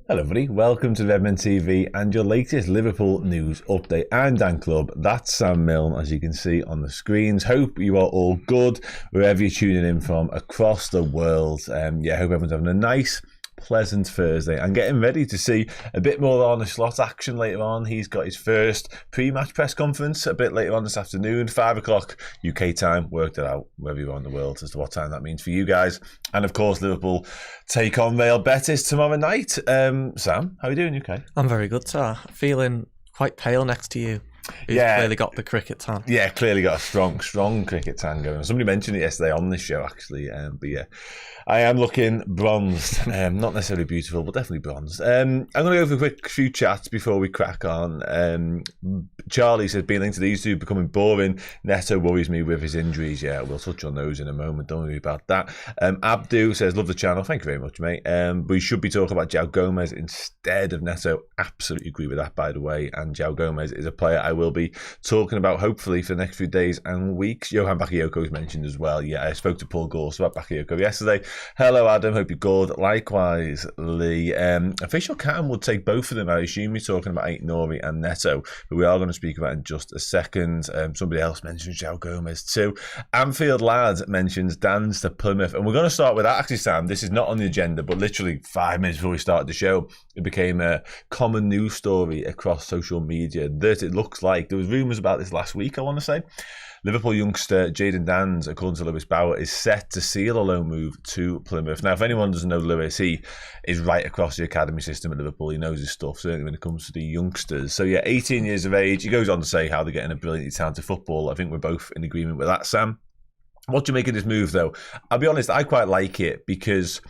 Hello everybody, welcome to Redmen TV and your latest Liverpool news update. I'm Dan Clubb, that's Sam Milne, as you can see on the screens. Hope you are all good wherever you're tuning in from across the world. Hope everyone's having a nice, pleasant Thursday and getting ready to see a bit more on the slot action later on. He's got his first pre-match press conference a bit later on this afternoon, 5 o'clock UK time. Worked it out wherever you are in the world as to what time that means for you guys. And of course, Liverpool take on Real Betis tomorrow night. Sam, how are you doing? You okay? I'm very good, sir. Feeling quite pale next to you. He's clearly got the cricket tan. Yeah, clearly got a strong cricket tan going. Somebody mentioned it yesterday on this show, actually. I am looking bronzed. Not necessarily beautiful, but definitely bronzed. I'm going to go for a quick few chats before we crack on. Charlie says, being linked to these two becoming boring. Neto worries me with his injuries. Yeah, we'll touch on those in a moment. Don't worry about that. Abdu says, love the channel. Thank you very much, mate. We should be talking about João Gomez instead of Neto. Absolutely agree with that, by the way. And João Gomez is a player I will be talking about, hopefully, for the next few days and weeks. Johan Bakayoko is mentioned as well. Yeah, I spoke to Paul Gorse about Bakayoko yesterday. Hello, Adam. Hope you're good. Likewise, Lee. Official Cam would take both of them. I assume you're talking about Ait-Nouri and Neto, but we are going to speak about in just a second. Somebody else mentions João Gomez too. Anfield Lad mentions Danns to Plymouth, and we're going to start with that. Actually, Sam, this is not on the agenda, but literally 5 minutes before we started the show, it became a common news story across social media that it looks like there was rumours about this last week, I want to say. Liverpool youngster Jayden Danns, according to Lewis Bauer, is set to seal a loan move to Plymouth. Now, if anyone doesn't know Lewis, he is right across the academy system at Liverpool. He knows his stuff, certainly when it comes to the youngsters. So, 18 years of age. He goes on to say how they're getting a brilliantly talented football. I think we're both in agreement with that, Sam. What do you make of this move, though? I'll be honest, I quite like it because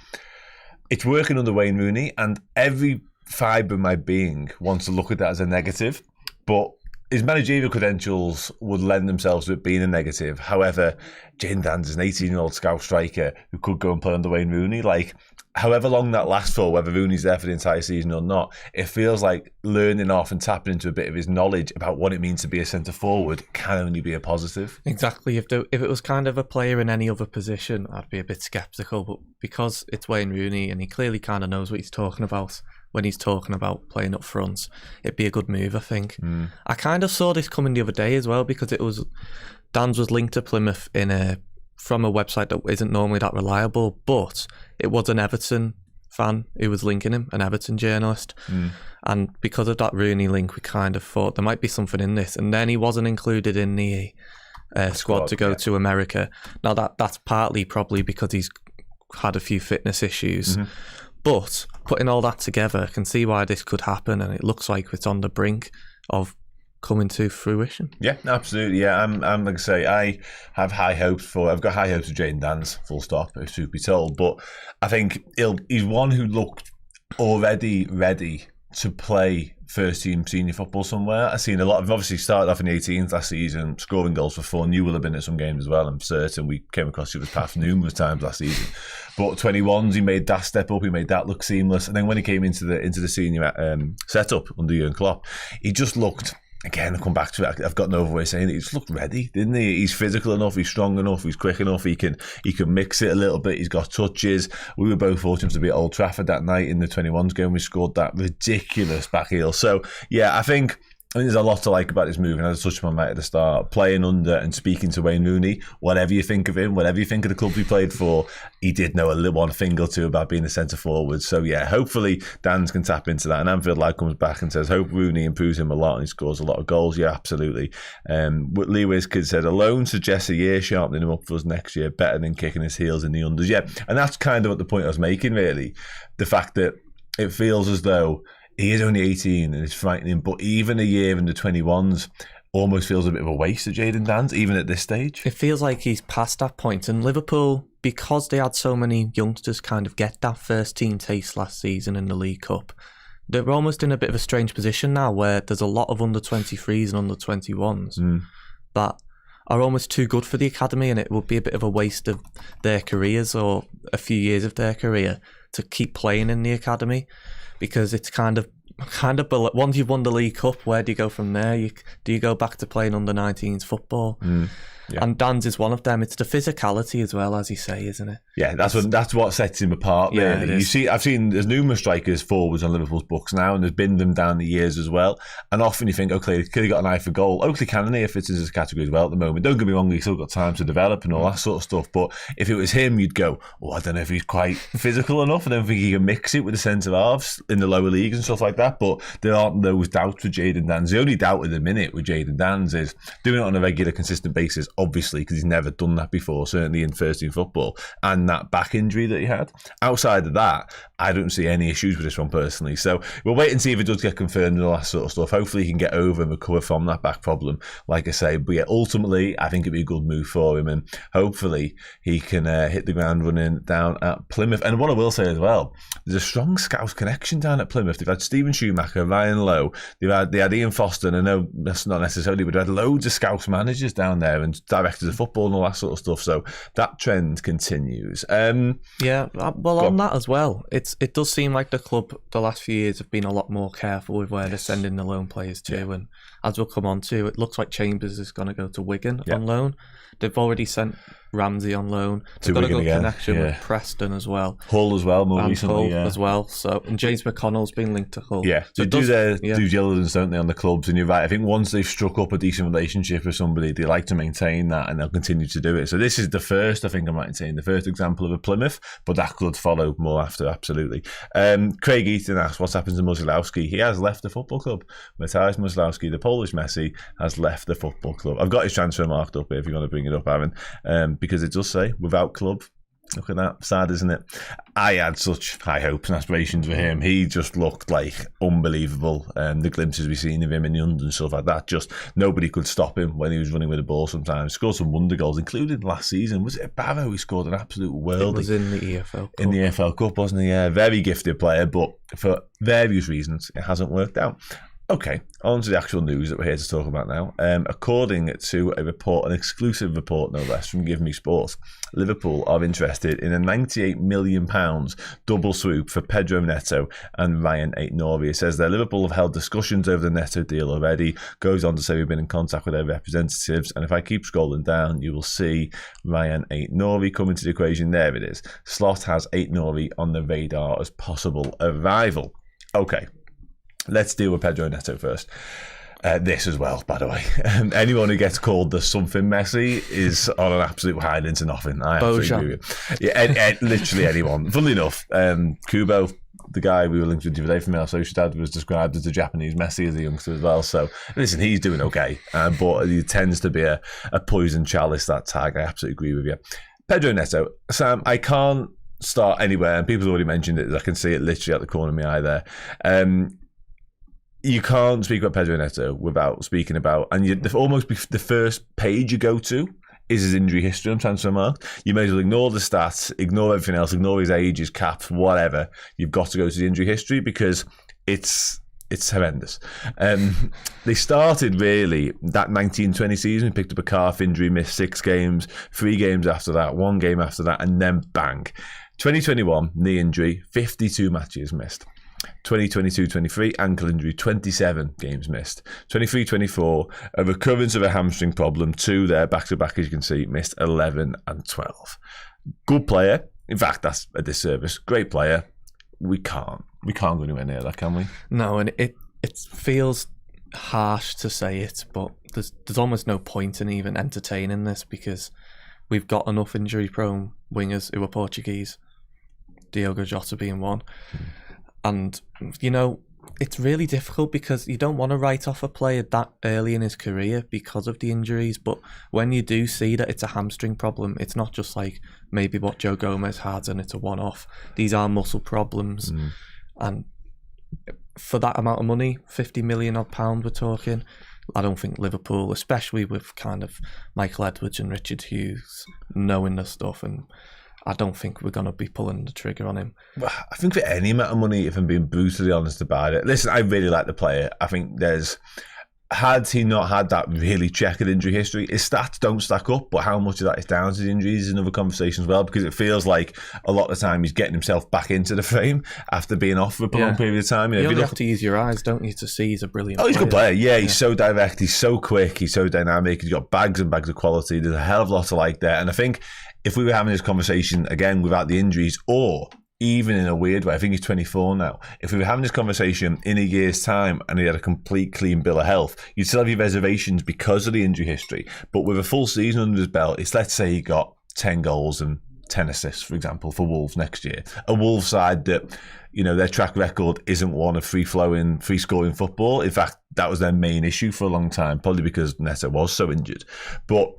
it's working under Wayne Rooney, and every fibre of my being wants to look at that as a negative. But his managerial credentials would lend themselves to it being a negative. However, Jayden Danns is an 18-year-old scout striker who could go and play under Wayne Rooney. Like, however long that lasts for, whether Rooney's there for the entire season or not, it feels like learning off and tapping into a bit of his knowledge about what it means to be a centre-forward can only be a positive. Exactly. If it was kind of a player in any other position, I'd be a bit sceptical. But because it's Wayne Rooney and he clearly kind of knows what he's talking about when he's talking about playing up front, it'd be a good move, I think. I kind of saw this coming the other day as well, because Danns was linked to Plymouth from a website that isn't normally that reliable, but it was an Everton fan who was linking him, an Everton journalist. And because of that Rooney link, we kind of thought there might be something in this. And then he wasn't included in the squad to go to America. Now, that's partly probably because he's had a few fitness issues. But putting all that together, I can see why this could happen, and it looks like it's on the brink of coming to fruition. Yeah, absolutely. Yeah, I'm like I say, I've got high hopes for Jayden Danns, full stop, if truth be told. But I think he's one who looked already ready to play first team senior football somewhere. I've seen a lot of, obviously started off in the 18s last season, scoring goals for fun. You will have been at some games as well, I'm certain. We came across you with path numerous times last season. But 21s, he made that step up, he made that look seamless. And then when he came into the senior setup under Jurgen Klopp, he just looked, again, I'll come back to it, I've got no other way of saying it, he just looked ready, didn't he? He's physical enough, he's strong enough, he's quick enough, he can mix it a little bit, he's got touches. We were both fortunate to be at Old Trafford that night in the 21s game. We scored that ridiculous back heel. So, yeah, I think there's a lot to like about this move, and as I touched on right at the start, playing under and speaking to Wayne Rooney, whatever you think of him, whatever you think of the club he played for, he did know one thing or two about being a centre forward. So yeah, hopefully Danns can tap into that. And Anfield Lad comes back and says, hope Rooney improves him a lot and he scores a lot of goals. Yeah, absolutely. Lee Wizkid said, alone suggests a year sharpening him up for us next year, better than kicking his heels in the unders. Yeah, and that's kind of what the point I was making, really. The fact that it feels as though he is only 18 and it's frightening, but even a year in the 21s almost feels a bit of a waste of Jayden Danns, even at this stage. It feels like he's past that point. And Liverpool, because they had so many youngsters kind of get that first team taste last season in the League Cup, they're almost in a bit of a strange position now where there's a lot of under-23s and under-21s that are almost too good for the academy, and it would be a bit of a waste of their careers or a few years of their career to keep playing in the academy, because it's kind of kind of once you've won the League Cup, where do you go from there? Do you go back to playing under 19s football? Yeah. And Danns is one of them. It's the physicality as well, as you say, isn't it? Yeah, that's what sets him apart. Yeah, really. I've seen there's numerous strikers forwards on Liverpool's books now, and there's been them down the years as well. And often you think, okay, could he got an eye for goal? Oakley Cannonier fits into this category as well at the moment. Don't get me wrong, he's still got time to develop and all that sort of stuff. But if it was him, you'd go, oh, I don't know if he's quite physical enough. I don't think he can mix it with the centre halves in the lower leagues and stuff like that. But there aren't those doubts with Jayden Danns. The only doubt at the minute with Jayden Danns is doing it on a regular, consistent basis, obviously, because he's never done that before, certainly in first team football, and that back injury that he had. Outside of that, I don't see any issues with this one personally. So we'll wait and see if it does get confirmed and all that sort of stuff. Hopefully he can get over and recover from that back problem, like I say. But yeah, ultimately, I think it'd be a good move for him, and hopefully he can hit the ground running down at Plymouth. And what I will say as well, there's a strong Scouse connection down at Plymouth. They've had Stephen Schumacher, Ryan Lowe, they had Ian Foster, and I know that's not necessarily, but they had loads of Scouse managers down there and directors of football and all that sort of stuff. So that trend continues. Yeah, well, on that as well, it does seem like the club the last few years have been a lot more careful with where they're sending the loan players to. Yeah. And as we'll come on to, it looks like Chambers is going to go to Wigan on loan. They've already sent Ramsey on loan. They've got a good connection with Preston as well. Hull as well, more recently. Hull as well. So, and James McConnell's been linked to Hull. Yeah, so they do their due diligence, don't they, on the clubs? And you're right. I think once they've struck up a decent relationship with somebody, they like to maintain that, and they'll continue to do it. So this is the first, I think I might say, the first example of a Plymouth, but that could follow more after, absolutely. Craig Eaton asks, what's happened to Musilowski? He has left the football club. Mateusz Musilowski, the Polish Messi, has left the football club. I've got his transfer marked up here if you want to bring it up, Aaron, because it does say without club. Look at that. Sad, isn't it? I had such high hopes and aspirations for him. He just looked like unbelievable. The glimpses we've seen of him in the under and stuff like that, just nobody could stop him when he was running with the ball sometimes. Scored some wonder goals, including last season. Was it at Barrow? He scored an absolute worldie. It was in the EFL Cup. In the EFL Cup, wasn't he? Yeah, very gifted player, but for various reasons, it hasn't worked out. Okay, on to the actual news that we're here to talk about now. According to a report, an exclusive report no less from Give Me Sport, Liverpool are interested in a £98 million double swoop for Pedro Neto and Rayan Ait-Nouri. It says that Liverpool have held discussions over the Neto deal already. Goes on to say we've been in contact with their representatives, and if I keep scrolling down, you will see Rayan Ait-Nouri come into the equation. There it is. Slot has Ait-Nouri on the radar as possible arrival. Okay. Let's deal with Pedro Neto first. This as well, by the way. Anyone who gets called the something Messi is on an absolute hide into nothing. I absolutely agree with you. Yeah, literally anyone. Funnily enough, Kubo, the guy we were linked with today from El Sociedad, was described as the Japanese Messi as a youngster as well. So, listen, he's doing okay. But he tends to be a poison chalice, that tag. I absolutely agree with you. Pedro Neto. Sam, I can't start anywhere, and people have already mentioned it. I can see it literally at the corner of my eye there. You can't speak about Pedro Neto without speaking about, and almost the first page you go to is his injury history on Transfermarkt. You may as well ignore the stats, ignore everything else, ignore his age, his caps, whatever. You've got to go to the injury history because it's horrendous. They started really that 1920 season, picked up a calf injury, missed 6 games, 3 games after that, 1 game after that, and then bang. 2021, knee injury, 52 matches missed. 2022-23, ankle injury, 27 games missed. 23-24, a recurrence of a hamstring problem, 2 there, back-to-back, as you can see, missed 11 and 12. Good player. In fact, that's a disservice. Great player. We can't go anywhere near that, can we? No, and it feels harsh to say it, but there's almost no point in even entertaining this because we've got enough injury-prone wingers who are Portuguese, Diogo Jota being one. And, you know, it's really difficult because you don't want to write off a player that early in his career because of the injuries. But when you do see that it's a hamstring problem, it's not just like maybe what Joe Gomez had and it's a one-off. These are muscle problems. And for that amount of money, £50 million odd we're talking, I don't think Liverpool, especially with kind of Michael Edwards and Richard Hughes knowing the stuff, and I don't think we're going to be pulling the trigger on him. Well, I think for any amount of money, if I'm being brutally honest about it, listen, I really like the player. I think there's had he not had that really checkered injury history, his stats don't stack up, but how much of that is down to the injuries is another conversation as well, because it feels like a lot of the time he's getting himself back into the frame after being off for a prolonged period of time. You only have to use your eyes, don't you, to see he's a brilliant player. He's a good player. Yeah, he's so direct, he's so quick, he's so dynamic, he's got bags and bags of quality. There's a hell of a lot to like there. And I think if we were having this conversation again without the injuries, or even in a weird way, I think he's 24 now. If we were having this conversation in a year's time and he had a complete clean bill of health, you'd still have your reservations because of the injury history. But with a full season under his belt, it's, let's say he got 10 goals and 10 assists, for example, for Wolves next year. A Wolves side that, you know, their track record isn't one of free-flowing, free-scoring football. In fact, that was their main issue for a long time, probably because Neto was so injured. But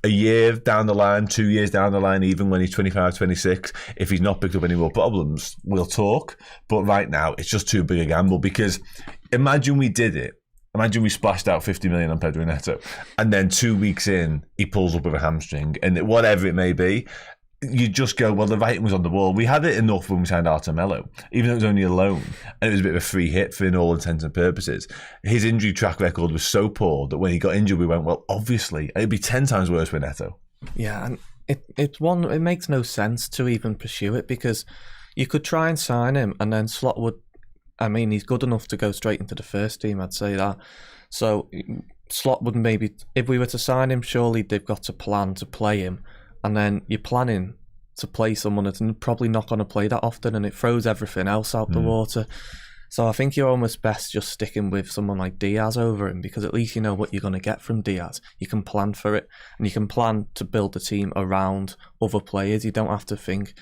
a year down the line, 2 years down the line, even when he's 25, 26, if he's not picked up any more problems, we'll talk. But right now, it's just too big a gamble, because imagine we did it. Imagine we splashed out 50 million on Pedro Neto, and then 2 weeks in, he pulls up with a hamstring, and whatever it may be, you just go, well, the writing was on the wall. We had it enough when we signed Artemelo, even though it was only a loan, and it was a bit of a free hit for in all intents and purposes. His injury track record was so poor that when he got injured, we went, well, obviously, it'd be 10 times worse with Neto. Yeah, and it makes no sense to even pursue it, because you could try and sign him, and then Slot would, I mean, he's good enough to go straight into the first team, I'd say that. So Slot would maybe, if we were to sign him, surely they've got to plan to play him. And then you're planning to play someone that's probably not going to play that often, and it throws everything else out the water. So I think you're almost best just sticking with someone like Diaz over him, because at least you know what you're going to get from Diaz. You can plan for it, and you can plan to build the team around other players. You don't have to think,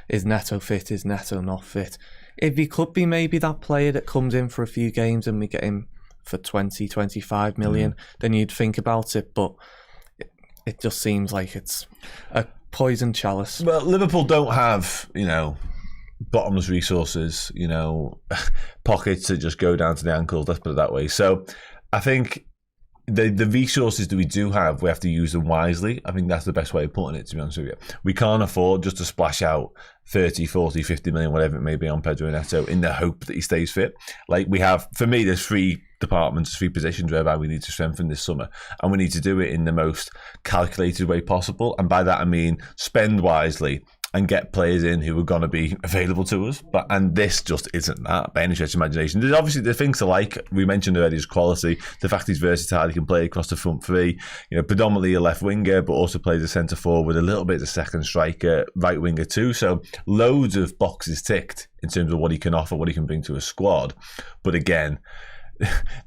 is Neto fit, is Neto not fit? If he could be maybe that player that comes in for a few games and we get him for 20, 25 million, then you'd think about it, but it just seems like it's a poison chalice. Well, Liverpool don't have, you know, bottomless resources, you know, pockets that just go down to the ankles, let's put it that way. So I think the resources that we do have, we have to use them wisely. I think that's the best way of putting it, to be honest with you. We can't afford just to splash out 30, 40, 50 million, whatever it may be, on Pedro Neto in the hope that he stays fit. Like we have, for me, there's 3 departments, 3 positions whereby we need to strengthen this summer, and we need to do it in the most calculated way possible. And by that I mean spend wisely and get players in who are going to be available to us. And this just isn't that by any stretch of imagination. There's obviously the things to like. We mentioned already his quality, the fact he's versatile, he can play across the front 3, you know, predominantly a left winger, but also plays a centre forward, a little bit as a second striker, right winger too. So loads of boxes ticked in terms of what he can offer, what he can bring to a squad. But again,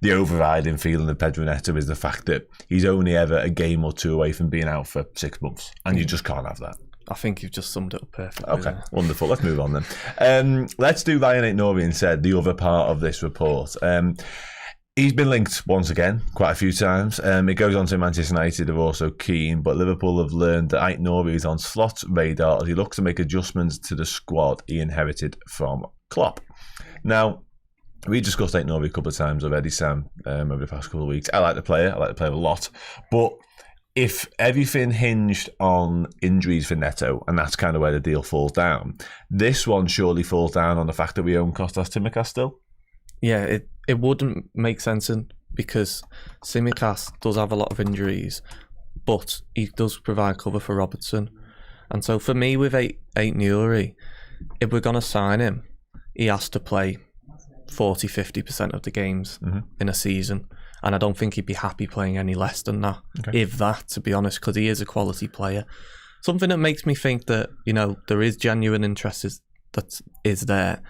the overriding feeling of Pedro Neto is the fact that he's only ever a game or 2 away from being out for 6 months, and you just can't have that. I think you've just summed it up perfectly. Okay, wonderful. Let's move on then. Let's do Rayan Ait-Nouri instead, the other part of this report. He's been linked once again, quite a few times. It goes on to Manchester United are also keen, but Liverpool have learned that Ait-Nouri is on Slot's radar as he looks to make adjustments to the squad he inherited from Klopp. Now, we discussed Ait-Nouri a couple of times already, Sam, over the past couple of weeks. I like the player a lot, but if everything hinged on injuries for Neto, and that's kind of where the deal falls down, this one surely falls down on the fact that we own Kostas Tsimikas still. Yeah, it wouldn't make sense because Tsimikas does have a lot of injuries, but he does provide cover for Robertson. And so for me, with Ait-Nouri, if we're going to sign him, he has to play 40-50% of the games in a season. And I don't think he'd be happy playing any less than that, if that, to be honest, because he is a quality player. Something that makes me think that, you know, there is genuine interest is that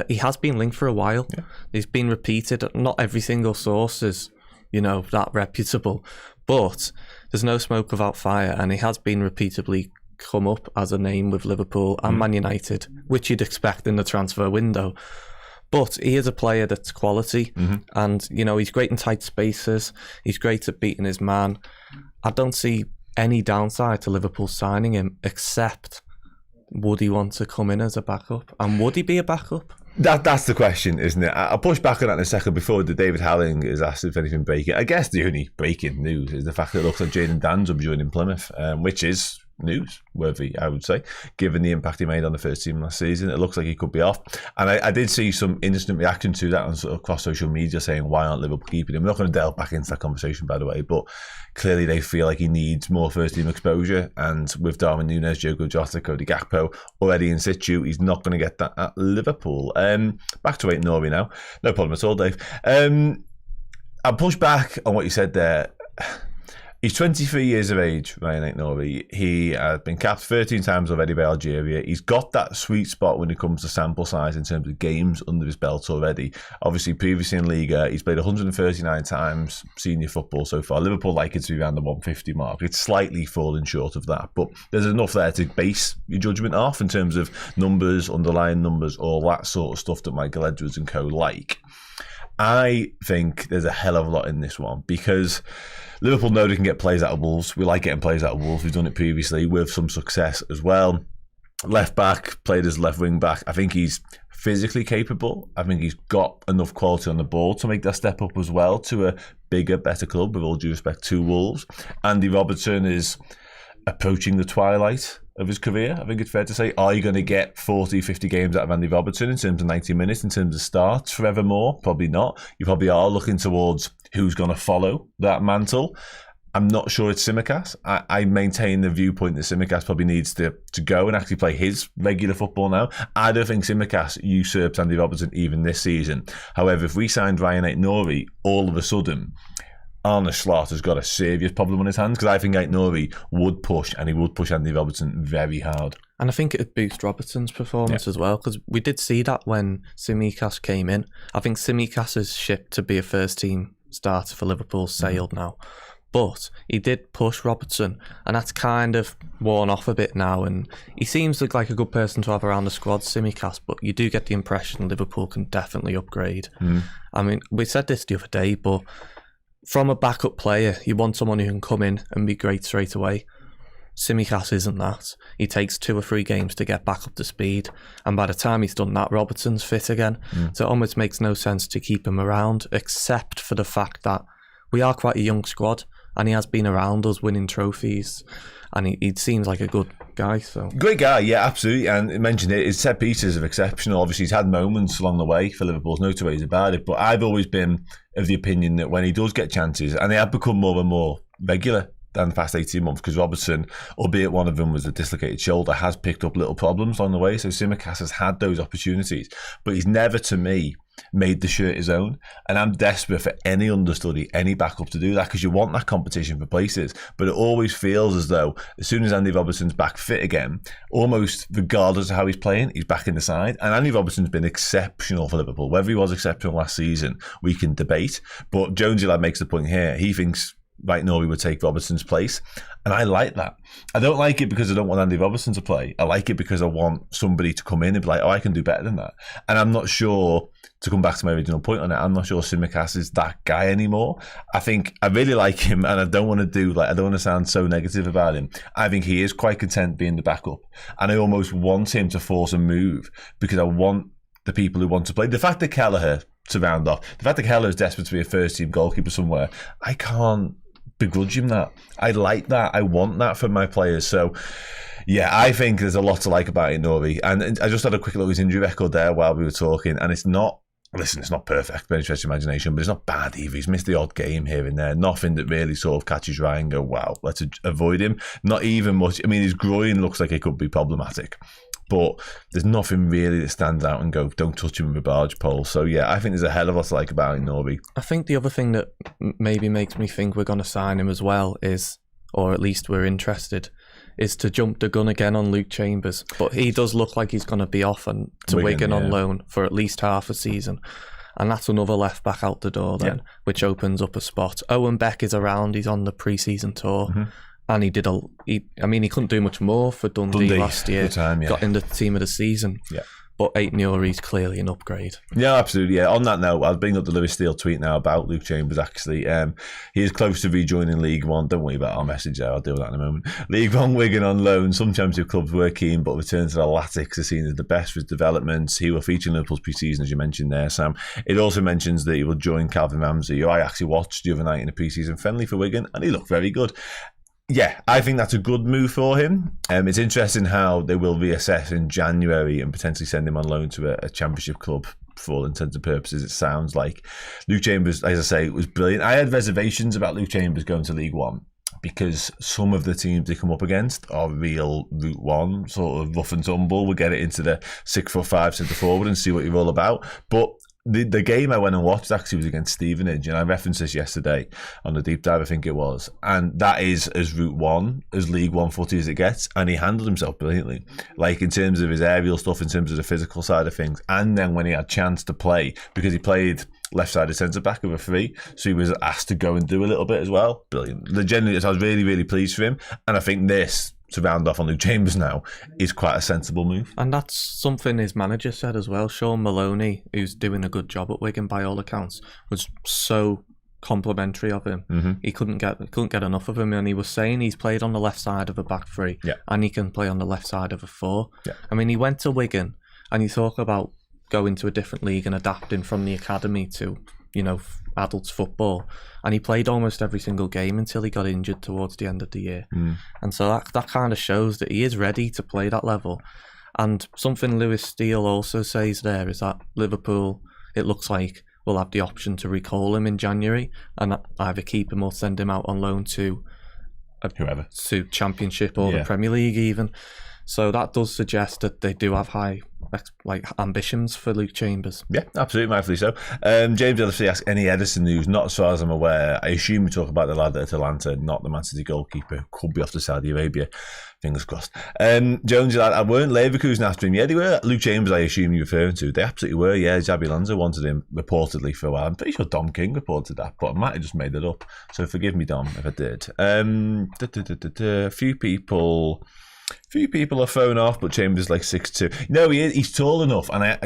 he has been linked for a while. Yeah. He's been repeated. Not every single source is, you know, that reputable, but there's no smoke without fire, and he has been repeatedly come up as a name with Liverpool and Man United, which you'd expect in the transfer window. But he is a player that's quality, and, you know, he's great in tight spaces. He's great at beating his man. I don't see any downside to Liverpool signing him, except would he want to come in as a backup? And would he be a backup? That's the question, isn't it? I'll push back on that in a second. Before the David Halling is asked if anything breaking. I guess the only breaking news is the fact that it looks like Jayden Danns will be joining Plymouth, which is newsworthy, I would say, given the impact he made on the first team last season. It looks like he could be off. And I did see some instant reaction to that on sort of across social media saying, why aren't Liverpool keeping him? We're not going to delve back into that conversation, by the way, but clearly they feel like he needs more first team exposure. And with Darwin Núñez, Diogo Jota, Cody Gakpo already in situ, he's not going to get that at Liverpool. Back to Ait-Nouri now. No problem at all, Dave. I'll push back on what you said there. He's 23 years of age, Rayan Ait-Nouri. He has been capped 13 times already by Algeria. He's got that sweet spot when it comes to sample size in terms of games under his belt already. Obviously, previously in Liga, he's played 139 times senior football so far. Liverpool like it to be around the 150 mark. It's slightly falling short of that, but there's enough there to base your judgment off in terms of numbers, underlying numbers, all that sort of stuff that Michael Edwards and co like. I think there's a hell of a lot in this one because Liverpool know they can get plays out of Wolves. We like getting plays out of Wolves. We've done it previously with some success as well. Left back, played as left wing back. I think he's physically capable. I think he's got enough quality on the ball to make that step up as well to a bigger, better club, with all due respect to Wolves. Andy Robertson is approaching the twilight of his career, I think it's fair to say. Are you going to get 40, 50 games out of Andy Robertson in terms of 90 minutes, in terms of starts forevermore? Probably not. You probably are looking towards who's going to follow that mantle. I'm not sure it's Tsimikas. I maintain the viewpoint that Tsimikas probably needs to go and actually play his regular football now. I don't think Tsimikas usurps Andy Robertson even this season. However, if we signed Rayan Ait-Nouri, all of a sudden Arne Slot has got a serious problem on his hands, because I think Ait-Nouri would push, and he would push Andy Robertson very hard. And I think it would boost Robertson's performance as well, because we did see that when Tsimikas came in. I think Tsimikas' ship to be a first-team starter for Liverpool sailed now. But he did push Robertson, and that's kind of worn off a bit now. And he seems like a good person to have around the squad, Tsimikas, but you do get the impression Liverpool can definitely upgrade. I mean, we said this the other day, but from a backup player, you want someone who can come in and be great straight away. Tsimikas isn't that. He takes 2 or 3 games to get back up to speed, and by the time he's done that, Robertson's fit again. So it almost makes no sense to keep him around, except for the fact that we are quite a young squad, and he has been around us winning trophies, and he seems like a good guy. So great guy, yeah, absolutely. And you mentioned it, his set pieces are exceptional. Obviously, he's had moments along the way for Liverpool, no two ways about it. But I've always been of the opinion that when he does get chances, and they have become more and more regular than the past 18 months, because Robertson, albeit one of them was a dislocated shoulder, has picked up little problems along the way. So Tsimikas has had those opportunities, but he's never, to me, made the shirt his own. And I'm desperate for any understudy, any backup to do that, because you want that competition for places. But it always feels as though as soon as Andy Robertson's back fit again, almost regardless of how he's playing, he's back in the side. And Andy Robertson's been exceptional for Liverpool. Whether he was exceptional last season, we can debate. But Jonesy Lad makes the point here. He thinks Ait-Nouri would take Robertson's place, and I like that. I don't like it because I don't want Andy Robertson to play. I like it because I want somebody to come in and be like, oh, I can do better than that. And I'm not sure, to come back to my original point on it, I'm not sure Tsimikas is that guy anymore. I think I really like him, and I don't want to sound so negative about him. I think he is quite content being the backup, and I almost want him to force a move, because I want the people who want to play. The fact that Kelleher, to round off, the fact that Kelleher is desperate to be a first team goalkeeper somewhere, I can't begrudge him that. I like that. I want that from my players. So yeah, I think there's a lot to like about Ait-Nouri. And I just had a quick look at his injury record there while we were talking, and it's not perfect by any stretch of imagination, but it's not bad either. He's missed the odd game here and there. Nothing that really sort of catches your eye and go, wow, let's avoid him. Not even much. I mean, his groin looks like it could be problematic, but there's nothing really that stands out and go, don't touch him with a barge pole. So yeah, I think there's a hell of a lot to like about Ait-Nouri. I think the other thing that maybe makes me think we're going to sign him as well is, or at least we're interested, is to jump the gun again on Luke Chambers. But he does look like he's going to be off and to Wigan on loan for at least half a season. And that's another left back out the door then, which opens up a spot. Owen Beck is around. He's on the pre-season tour. And he couldn't do much more for Dundee last year. Got in the team of the season. But Ait-Nouri's clearly an upgrade. Yeah, absolutely. Yeah. On that note, I'll bring up the Lewis Steele tweet now about Luke Chambers, actually. He is close to rejoining League One. Don't worry about our message there. I'll deal with that in a moment. League One, Wigan on loan. Some Championship clubs were keen, but return to the Latics are seen as the best for his development. He will feature in Liverpool's pre-season, as you mentioned there, Sam. It also mentions that he will join Calvin Ramsey, who I actually watched the other night in a pre-season friendly for Wigan, and he looked very good. Yeah, I think that's a good move for him. It's interesting how they will reassess in January and potentially send him on loan to a championship club. For all intents and purposes, it sounds like Luke Chambers, as I say, was brilliant. I had reservations about Luke Chambers going to League One because some of the teams they come up against are real Route One, sort of rough and tumble. We'll get it into the 6'5" centre forward and see what you're all about. But the game I went and watched actually was against Stevenage, and I referenced this yesterday on the deep dive, I think it was, and that is as Route One, as League One footy as it gets, and he handled himself brilliantly, like in terms of his aerial stuff, in terms of the physical side of things, and then when he had chance to play, because he played left-sided centre-back of a free, so he was asked to go and do a little bit as well. Brilliant. Genuinely, I was really, really pleased for him, and I think this, to round off on Luke Chambers now, is quite a sensible move. And that's something his manager said as well. Sean Maloney, who's doing a good job at Wigan by all accounts, was so complimentary of him. Mm-hmm. He couldn't get enough of him, and he was saying he's played on the left side of a back three, and he can play on the left side of a four. Yeah. I mean, he went to Wigan, and you talk about going to a different league and adapting from the academy to, adults football, and he played almost every single game until he got injured towards the end of the year. And so that kind of shows that he is ready to play that level. And something Lewis Steele also says there is that Liverpool, it looks like, will have the option to recall him in January and either keep him or send him out on loan to whoever, to Championship or the Premier League even. So that does suggest that they do have high ambitions for Luke Chambers. Yeah, absolutely, rightfully so. James LFC asks, any Ederson news? Not as far as I'm aware. I assume we talk about the lad at Atalanta, not the Man City goalkeeper. Could be off to Saudi Arabia. Fingers crossed. Jones, I weren't Leverkusen after him. Yeah, they were. Luke Chambers, I assume you're referring to. They absolutely were. Yeah, Xabi Alonso wanted him reportedly for a while. I'm pretty sure Dom King reported that, but I might have just made it up. So forgive me, Dom, if I did. A few people are thrown off, but Chambers is like 6'2". No, he's tall enough. And I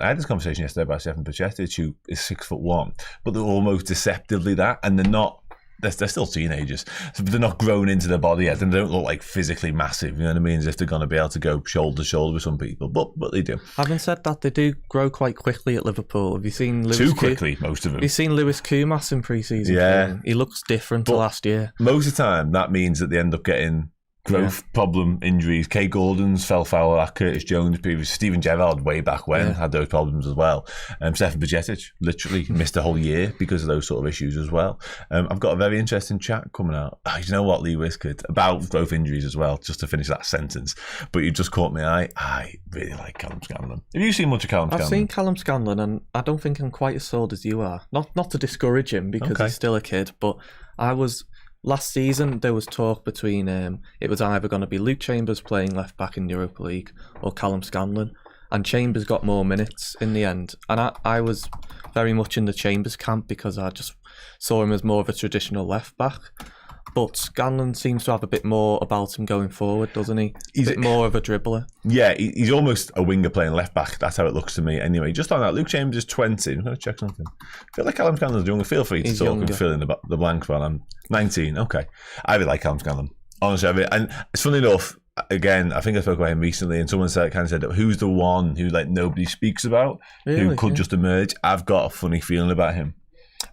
had this conversation yesterday about Sepp Bajcetic, who is 6'1", but they're almost deceptively that, and they're not. They're still teenagers, so they're not grown into their body yet, and they don't look like physically massive. You know what I mean? As if they're going to be able to go shoulder to shoulder with some people, but they do. Having said that, they do grow quite quickly at Liverpool. Have you seen Lewis too quickly? Most of them. Have you seen Lewis Koumas in pre-season? Yeah, he looks different to last year. Most of the time, that means that they end up getting growth problem injuries. Kay Gordon's fell foul of that. Curtis Jones previous. Stephen Gerrard way back when had those problems as well. Stefan Bajcetic literally missed a whole year because of those sort of issues as well. I've got a very interesting chat coming out. You know what, Lee Wiskett, about growth injuries as well, just to finish that sentence. But you just caught my eye. I really like Callum Scanlon. Have you seen much of Callum Scanlon? I've seen Callum Scanlon, and I don't think I'm quite as sold as you are. Not to discourage him, because he's still a kid, but last season, there was talk between it was either going to be Luke Chambers playing left back in the Europa League or Callum Scanlon, and Chambers got more minutes in the end. And I was very much in the Chambers camp because I just saw him as more of a traditional left back. But Scanlon seems to have a bit more about him going forward, doesn't he? He's a bit more of a dribbler. Yeah, he's almost a winger playing left back. That's how it looks to me. Anyway, just on that, Luke Chambers is 20. I'm going to check something. I feel like Callum Scanlon's younger. Feel free to talk and fill in the blanks while I'm 19. Okay. I really like Callum Scanlon. Honestly, and it's funny enough, again, I think I spoke about him recently, and someone said, who's the one who nobody speaks about, who could just emerge? I've got a funny feeling about him.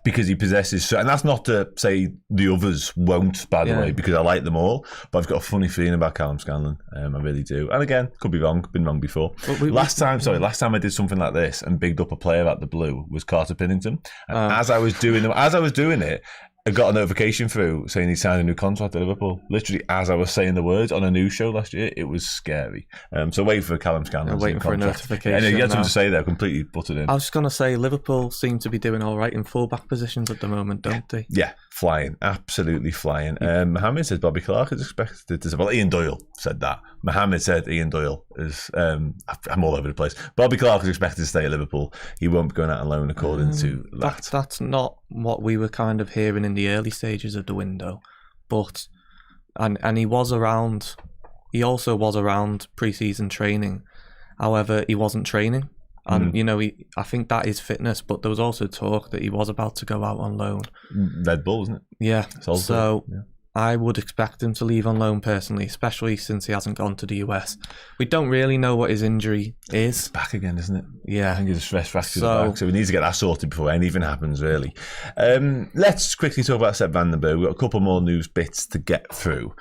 Because he possesses, and that's not to say the others won't, by the way, because I like them all. But I've got a funny feeling about Callum Scanlon. I really do. And again, could be wrong. Been wrong before. Last time I did something like this and bigged up a player at the blue was Carter Pinnington. And as I was doing it, I got a notification through saying he signed a new contract at Liverpool. Literally, as I was saying the words on a news show last year, it was scary. So wait for Callum Scanlon. I'm waiting for a notification. You had something to say there, completely butted in. I was just going to say, Liverpool seem to be doing all right in full-back positions at the moment, don't they? Yeah, flying. Absolutely flying. Mohammed says Bobby Clark is expected to... Well, Ian Doyle said that. Mohammed said Ian Doyle is... I'm all over the place. Bobby Clark is expected to stay at Liverpool. He won't be going out on loan according to that. That's not what we were kind of hearing in the early stages of the window, but and he was around. He also was around pre-season training. However, he wasn't training, and I think that is fitness. But there was also talk that he was about to go out on loan. Red Bull, isn't it? Yeah. So I would expect him to leave on loan personally, especially since he hasn't gone to the US. We don't really know what his injury is. Back again, isn't it? Yeah. I think it's a stress fracture to the back, so we need to get that sorted before anything happens, really. Let's quickly talk about Sepp van den Berg. We've got a couple more news bits to get through.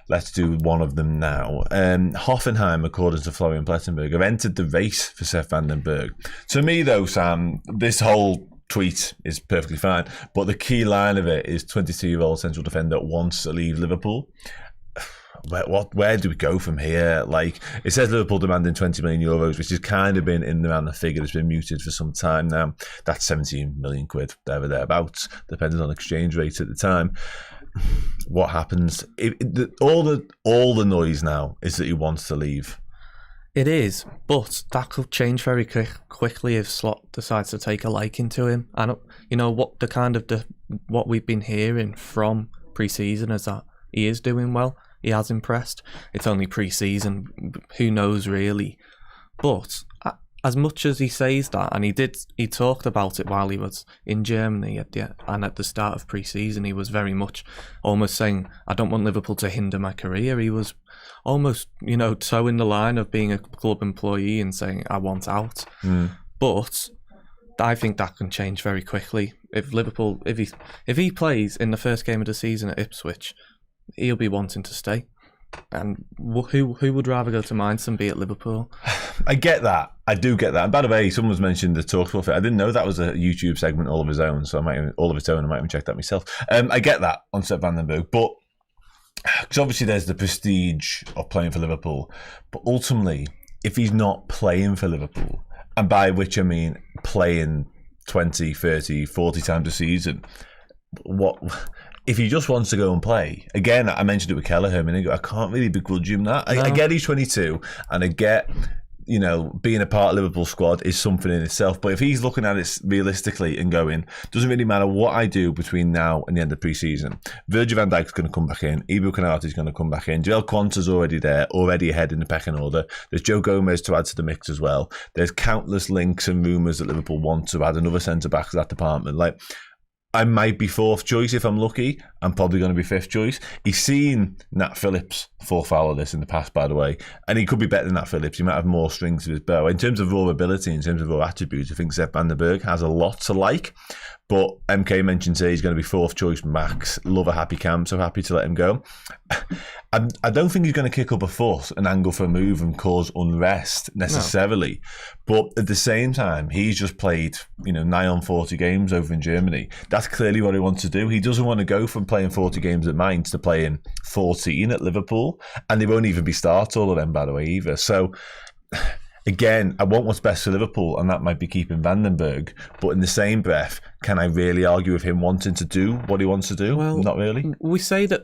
Let's do one of them now. Hoffenheim, according to Florian Plettenberg, have entered the race for Sepp van den Berg. To me, though, Sam, this whole tweet is perfectly fine, but the key line of it is 22-year-old central defender wants to leave Liverpool. Where do we go from here? Like, it says Liverpool demanding 20 million euros, which has kind of been in around the figure that's been muted for some time now. That's 17 million quid, there or thereabouts, depending on exchange rate at the time. What happens? All the noise now is that he wants to leave. It is, but that could change very quickly if Slot decides to take a liking to him. And you know what we've been hearing from pre-season is that he is doing well. He has impressed. It's only pre-season, who knows really? But as much as he says that, and he talked about it while he was in Germany at the start of pre-season, he was very much almost saying, I don't want Liverpool to hinder my career. He was almost, toeing the line of being a club employee and saying, I want out. But I think that can change very quickly. If Liverpool, if he plays in the first game of the season at Ipswich, he'll be wanting to stay. And who would rather go to Mainz than be at Liverpool? I get that. I do get that. And by the way, someone's mentioned the TalkSport fit. I didn't know that was a YouTube segment all of his own, so I might even check that myself. I get that on Sepp van den Berg, but because obviously there's the prestige of playing for Liverpool, but ultimately, if he's not playing for Liverpool, and by which I mean playing 20, 30, 40 times a season, if he just wants to go and play, again, I mentioned it with Kelleher a minute ago, I can't really begrudge him that. I get he's 22, and I get, being a part of Liverpool's squad is something in itself. But if he's looking at it realistically and going, doesn't really matter what I do between now and the end of pre-season. Virgil van Dijk's going to come back in. Ibu Konaté's going to come back in. Joel Quanta's already there, already ahead in the pecking order. There's Joe Gomez to add to the mix as well. There's countless links and rumours that Liverpool want to add another centre-back to that department. Like, I might be fourth choice if I'm lucky. I'm probably going to be fifth choice. He's seen Nat Phillips fall foul of this in the past, by the way, and he could be better than Nat Phillips. He might have more strings to his bow. In terms of raw ability, in terms of raw attributes, I think Sepp van den Berg has a lot to like. But MK mentioned today he's going to be fourth choice max. Love a happy camp, so happy to let him go. I don't think he's going to kick up a fuss, an angle for a move and cause unrest necessarily. No. But at the same time, he's just played, 9 on 40 games over in Germany. That's clearly what he wants to do. He doesn't want to go from playing 40 games at Mainz to playing 14 at Liverpool. And they won't even be start all of them, by the way, either. So, again, I want what's best for Liverpool, and that might be keeping Van den Berg. But in the same breath, can I really argue with him wanting to do what he wants to do? Well, not really. We say that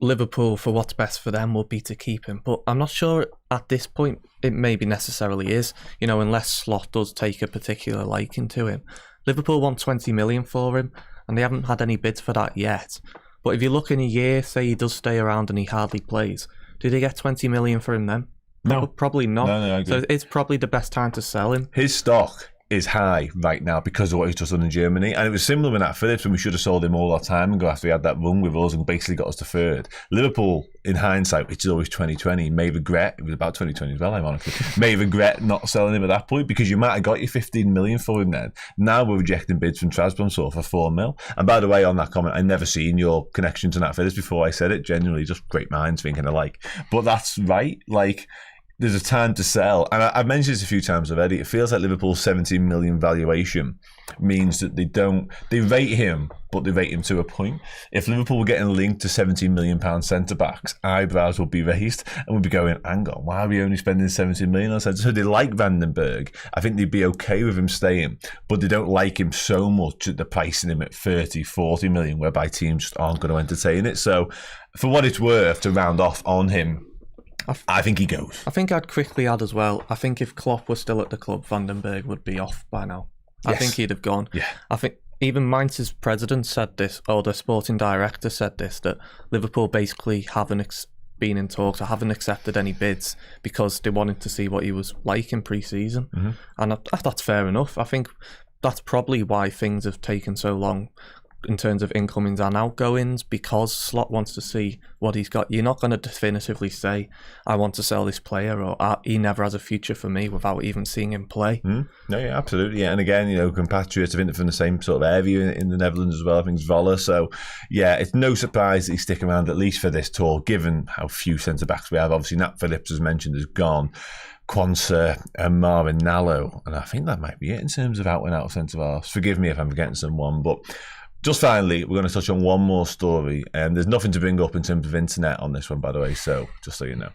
Liverpool, for what's best for them, would be to keep him. But I'm not sure at this point it maybe necessarily is, unless Slot does take a particular liking to him. Liverpool want 20 million for him, and they haven't had any bids for that yet. But if you look in a year, say he does stay around and he hardly plays, do they get 20 million for him then? No. Probably not. No, so it's probably the best time to sell him. His stock is high right now because of what he's just done in Germany. And it was similar with Nat Phillips when we should have sold him all our time ago after he had that run with us and basically got us to third. Liverpool, in hindsight, which is always 2020, may regret, it was about 2020 as well, ironically, may regret not selling him at that point because you might have got your 15 million for him then. Now we're rejecting bids from Trabzonspor for 4 mil. And by the way, on that comment, I'd never seen your connection to Nat Phillips before I said it. Genuinely, just great minds thinking alike. But that's right, there's a time to sell. And I've mentioned this a few times already. It feels like Liverpool's 17 million valuation means that they rate him, but they rate him to a point. If Liverpool were getting linked to 17 million pound centre-backs, eyebrows would be raised and would be going, hang on, why are we only spending 17 million on centre? So they like Van den Berg. I think they'd be okay with him staying, but they don't like him so much that they're pricing him at 30, 40 million, whereby teams just aren't going to entertain it. So for what it's worth, to round off on him, I think he goes. I think I'd quickly add as well, I think if Klopp was still at the club, Van den Berg would be off by now. Yes. I think he'd have gone. Yeah. I think even Mainz's president said this, or the sporting director said this, that Liverpool basically haven't been in talks or haven't accepted any bids because they wanted to see what he was like in pre-season. Mm-hmm. And that's fair enough. I think that's probably why things have taken so long in terms of incomings and outgoings, because Slot wants to see what he's got. You're not going to definitively say, I want to sell this player, or he never has a future for me, without even seeing him play. No, yeah, absolutely. Yeah. And again, compatriots, I think they're from the same sort of area in the Netherlands as well. I think it's Voller. So, yeah, it's no surprise that he's sticking around, at least for this tour, given how few centre-backs we have. Obviously, Nat Phillips, as mentioned, is gone. Quansah and Marvin Nallo. And I think that might be it in terms of out-and-out centre-halves. Forgive me if I'm forgetting someone, but... Just finally, we're going to touch on one more story. There's nothing to bring up in terms of internet on this one, by the way, so just so you know.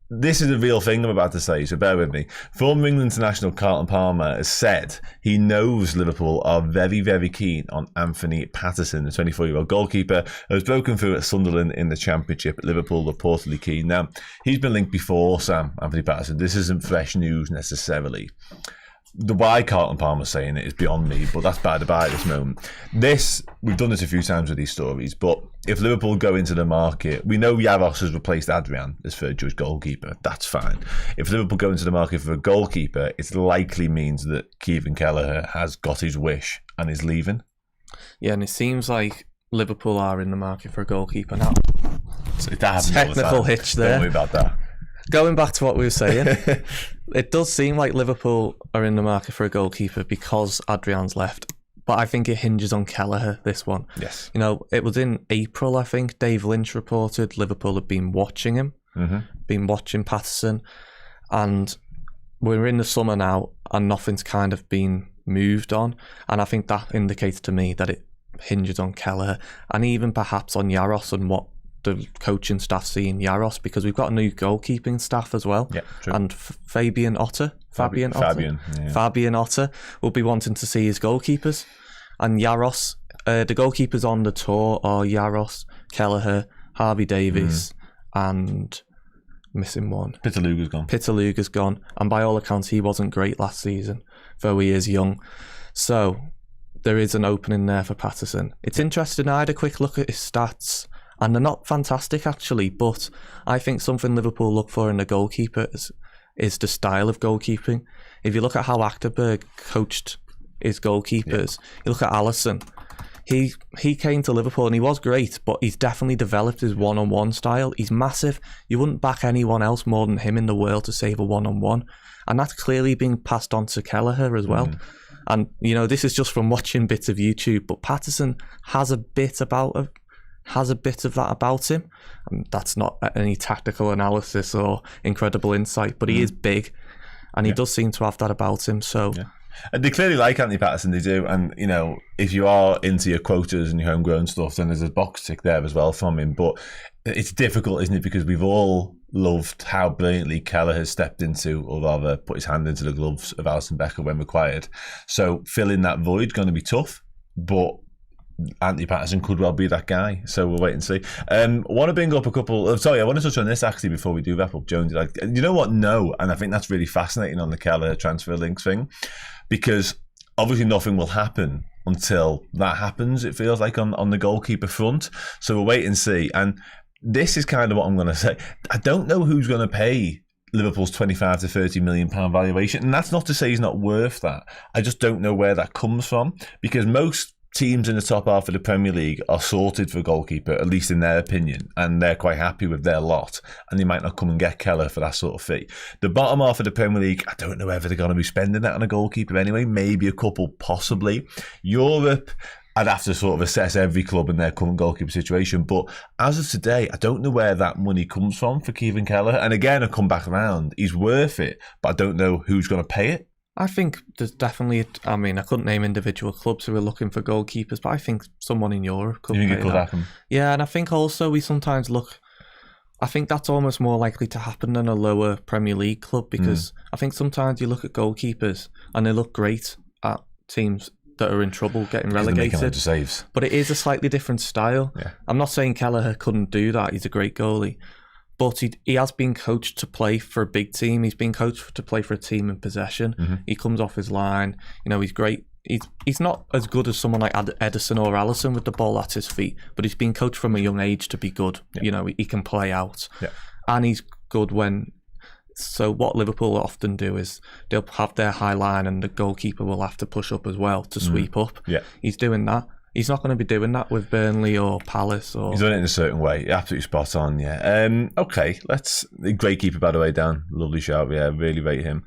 This is a real thing I'm about to say, so bear with me. Former England international Carlton Palmer has said he knows Liverpool are very, very keen on Anthony Patterson, the 24-year-old goalkeeper who has broken through at Sunderland in the Championship. Liverpool reportedly keen. Now, he's been linked before, Sam, Anthony Patterson. This isn't fresh news necessarily. The why Carlton Palmer's saying it is beyond me, but that's by the by at this moment. We've done this a few times with these stories, but if Liverpool go into the market, we know Jaros has replaced Adrian as third choice goalkeeper. That's fine. If Liverpool go into the market for a goalkeeper, it likely means that Kevin Kelleher has got his wish and is leaving. Yeah, and it seems like Liverpool are in the market for a goalkeeper now. So that technical hitch there. Don't worry about that. Going back to what we were saying, it does seem like Liverpool are in the market for a goalkeeper because Adrian's left. But I think it hinges on Kelleher, this one. Yes. It was in April, I think, Dave Lynch reported Liverpool had been watching him, been watching Patterson. And we're in the summer now and nothing's kind of been moved on. And I think that indicates to me that it hinges on Kelleher and even perhaps on Jaros and what the coaching staff seeing Jaros, because we've got a new goalkeeping staff as well. Yeah, true. And Fabian Otter will be wanting to see his goalkeepers. And Jaros, the goalkeepers on the tour are Jaros, Kelleher, Harvey Davies, and missing one. Pitaluga's gone. And by all accounts, he wasn't great last season, though he is young. So there is an opening there for Patterson. It's interesting. I had a quick look at his stats. And they're not fantastic, actually, but I think something Liverpool look for in a goalkeeper is the style of goalkeeping. If you look at how Berg coached his goalkeepers, you look at Alisson, he came to Liverpool and he was great, but he's definitely developed his one-on-one style. He's massive. You wouldn't back anyone else more than him in the world to save a one-on-one. And that's clearly being passed on to Kelleher as well. And, this is just from watching bits of YouTube, but Patterson has a bit of that about him. And that's not any tactical analysis or incredible insight, but he is big and he does seem to have that about him. So and they clearly like Anthony Patterson, they do. And if you are into your quotas and your homegrown stuff, then there's a box tick there as well from him. But it's difficult, isn't it, because we've all loved how brilliantly Kelleher has stepped into, or rather put his hand into the gloves of Alisson Becker when required. So filling that void is going to be tough, but Anthony Patterson could well be that guy, so we'll wait and see. I want to bring up a couple. I want to touch on this actually before we do wrap up, Jonesy. You know what? No, and I think that's really fascinating on the Kelleher transfer links thing, because obviously nothing will happen until that happens. It feels like on the goalkeeper front, so we'll wait and see. And this is kind of what I'm going to say. I don't know who's going to pay Liverpool's 25 to 30 million pound valuation, and that's not to say he's not worth that. I just don't know where that comes from, because most teams in the top half of the Premier League are sorted for a goalkeeper, at least in their opinion, and they're quite happy with their lot, and they might not come and get Kelleher for that sort of fee. The bottom half of the Premier League, I don't know whether they're going to be spending that on a goalkeeper anyway, maybe a couple, possibly. Europe, I'd have to sort of assess every club in their current goalkeeper situation, but as of today, I don't know where that money comes from for Kevin Kelleher. And again, I come back around, he's worth it, but I don't know who's going to pay it. I think there's definitely, I couldn't name individual clubs who are looking for goalkeepers, but I think someone in Europe could. You think it could happen? Yeah, and I think also we sometimes I think that's almost more likely to happen than a lower Premier League club, because I think sometimes you look at goalkeepers and they look great at teams that are in trouble getting relegated. Saves. But it is a slightly different style. Yeah. I'm not saying Kelleher couldn't do that. He's a great goalie. But he has been coached to play for a big team. He's been coached to play for a team in possession. He comes off his line. He's great. He's not as good as someone like Edison or Alisson with the ball at his feet, but he's been coached from a young age to be good. Yeah. He can play out. Yeah. And he's good when... So what Liverpool often do is they'll have their high line and the goalkeeper will have to push up as well to sweep up. Yeah. He's doing that. He's not going to be doing that with Burnley or Palace. Or He's done it in a certain way. Absolutely spot on, yeah. Okay, great keeper, by the way, Dan. Lovely shout, yeah. Really rate him.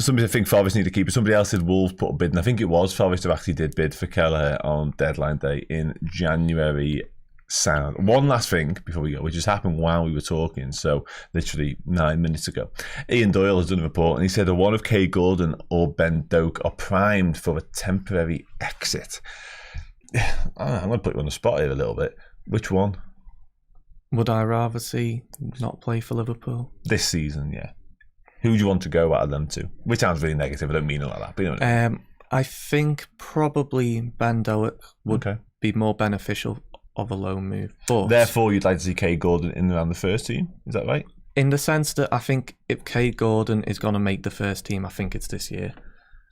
Somebody I think Forest need a keeper. Somebody else said Wolves put a bid, and I think it was Forest who actually did bid for Kelleher on deadline day in January. Sound. One last thing before we go, which just happened while we were talking, so literally 9 minutes ago. Ian Doyle has done a report and he said that one of Kay Gordon or Ben Doak are primed for a temporary exit. I'm going to put you on the spot here a little bit. Which one? Would I rather see not play for Liverpool? This season, yeah. Who do you want to go out of them to? Which sounds really negative, I don't mean it like that. But you know what I mean. I think probably Ben Doak would be more beneficial of a loan move. But therefore, you'd like to see Kay Gordon in and around the first team? Is that right? In the sense that I think if Kay Gordon is going to make the first team, I think it's this year.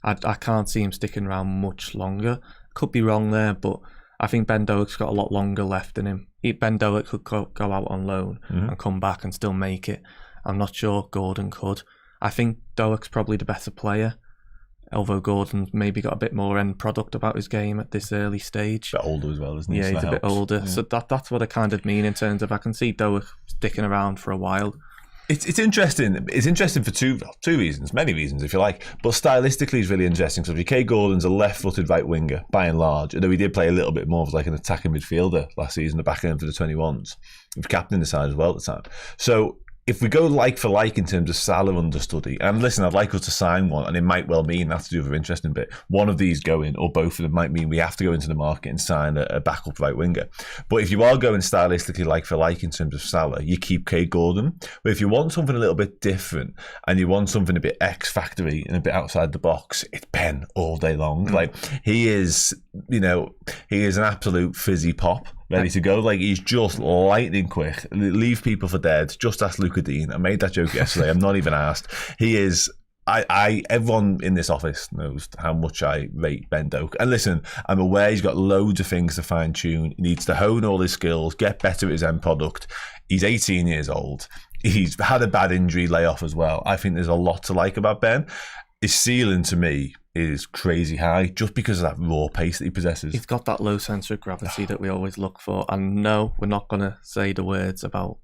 I can't see him sticking around much longer. Could be wrong there, but I think Ben Doak's got a lot longer left in him. Ben Doak could go out on loan and come back and still make it. I'm not sure Gordon could. I think Doak's probably the better player, although Gordon's maybe got a bit more end product about his game at this early stage. A bit older as well, isn't he? Yeah, so he's a bit older. Yeah. So that's what I kind of mean in terms of I can see Doak sticking around for a while. It's interesting. It's interesting for two reasons, many reasons if you like. But stylistically, it's really interesting because Kay Gordon's a left-footed right winger by and large. Although he did play a little bit more of like an attacking midfielder last season, the back end for the 21s, with captain the side as well at the time. So if we go like for like in terms of Salah understudy, and listen, I'd like us to sign one, and it might well mean that's to do with an interesting bit. One of these going, or both of them, might mean we have to go into the market and sign a backup right winger. But if you are going stylistically like for like in terms of Salah, you keep Kay Gordon. But if you want something a little bit different and you want something a bit X-factory and a bit outside the box, it's Ben all day long. Like he is an absolute fizzy pop. Ready to go. Like, he's just lightning quick. Leave people for dead. Just ask Luca Dean. I made that joke yesterday. I'm not even asked. He is... everyone in this office knows how much I rate Ben Doak. And listen, I'm aware he's got loads of things to fine-tune. He needs to hone all his skills, get better at his end product. He's 18 years old. He's had a bad injury layoff as well. I think there's a lot to like about Ben. His ceiling, to me, is crazy high just because of that raw pace that he possesses. He's got that low centre of gravity that we always look for. And no, we're not going to say the words about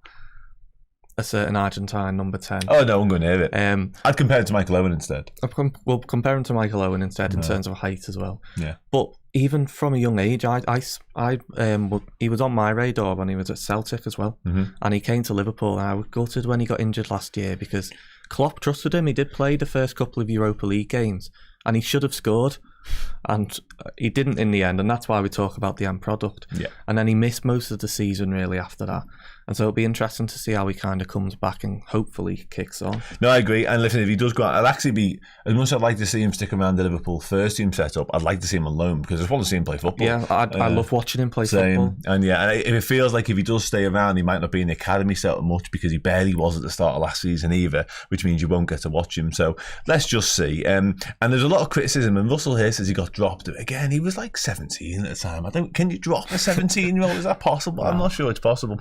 a certain Argentine number 10. Oh, no, I'm going to hear it. I'd compare it to Michael Owen instead. We'll compare him to Michael Owen instead in terms of height as well. Yeah. But even from a young age, he was on my radar when he was at Celtic as well. Mm-hmm. And he came to Liverpool, and I was gutted when he got injured last year because Klopp trusted him. He did play the first couple of Europa League games, and he should have scored, and he didn't in the end, and that's why we talk about the end product. Yeah. And then he missed most of the season really after that, and so it'll be interesting to see how he kind of comes back and hopefully kicks on. No, I agree. And listen, if he does go out, I'd actually be, as much as I'd like to see him stick around the Liverpool first team setup, I'd like to see him on loan because I just want to see him play football. Yeah, I love watching him play football. And if it feels like if he does stay around, he might not be in the academy setup much because he barely was at the start of last season either, which means you won't get to watch him. So let's just see. And there's a lot of criticism, and Russell here says he got dropped. Again, he was like 17 at the time. Can you drop a 17-year-old? Is that possible? I'm not sure it's possible.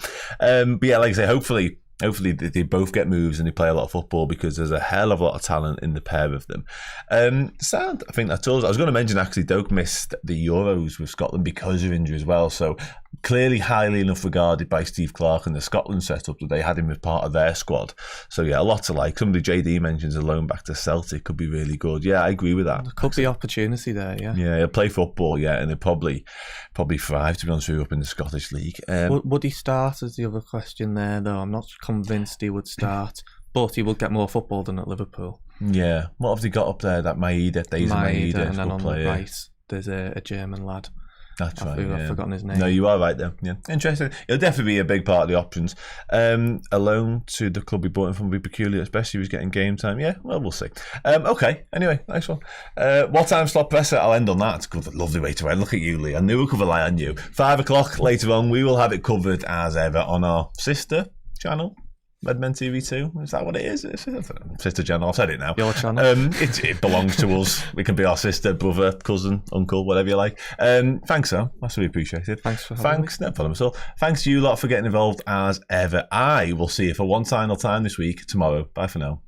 But yeah, like I say, hopefully they both get moves and they play a lot of football because there's a hell of a lot of talent in the pair of them. Sound, I think that's all. I was going to mention actually Doak missed the Euros with Scotland because of injury as well. So clearly highly enough regarded by Steve Clarke and the Scotland setup that they had him as part of their squad. So yeah, a lot to like. Somebody JD mentions a loan back to Celtic could be really good. Yeah, I agree with that. There could be opportunity there, yeah. Yeah, he'll play football, yeah, and he'll probably thrive, to be honest with you, up in the Scottish League. Would he start is the other question there, though. I'm not convinced he would start, but he would get more football than at Liverpool. Yeah. What have they got up there? That Maeda, and then on the right, there's a German lad. That's right. I've forgotten his name. No, you are right there. Yeah, interesting. It'll definitely be a big part of the options. A loan to the club he bought him from would be peculiar, especially if he's getting game time. Yeah, well, we'll see. Okay. Anyway, nice one. What time slot presser? I'll end on that. It's a good, lovely way to end. Look at you, Lee. I knew we could rely on you. 5 o'clock later on. We will have it covered as ever on our sister channel. Redmen TV2, is that what it is? It's sister channel, I've said it now. Your channel. It belongs to us. We can be our sister, brother, cousin, uncle, whatever you like. Thanks, Sam. That's really appreciated. Thanks for having me. No problem at all. Thanks to you lot for getting involved as ever. I will see you for one final time this week, tomorrow. Bye for now.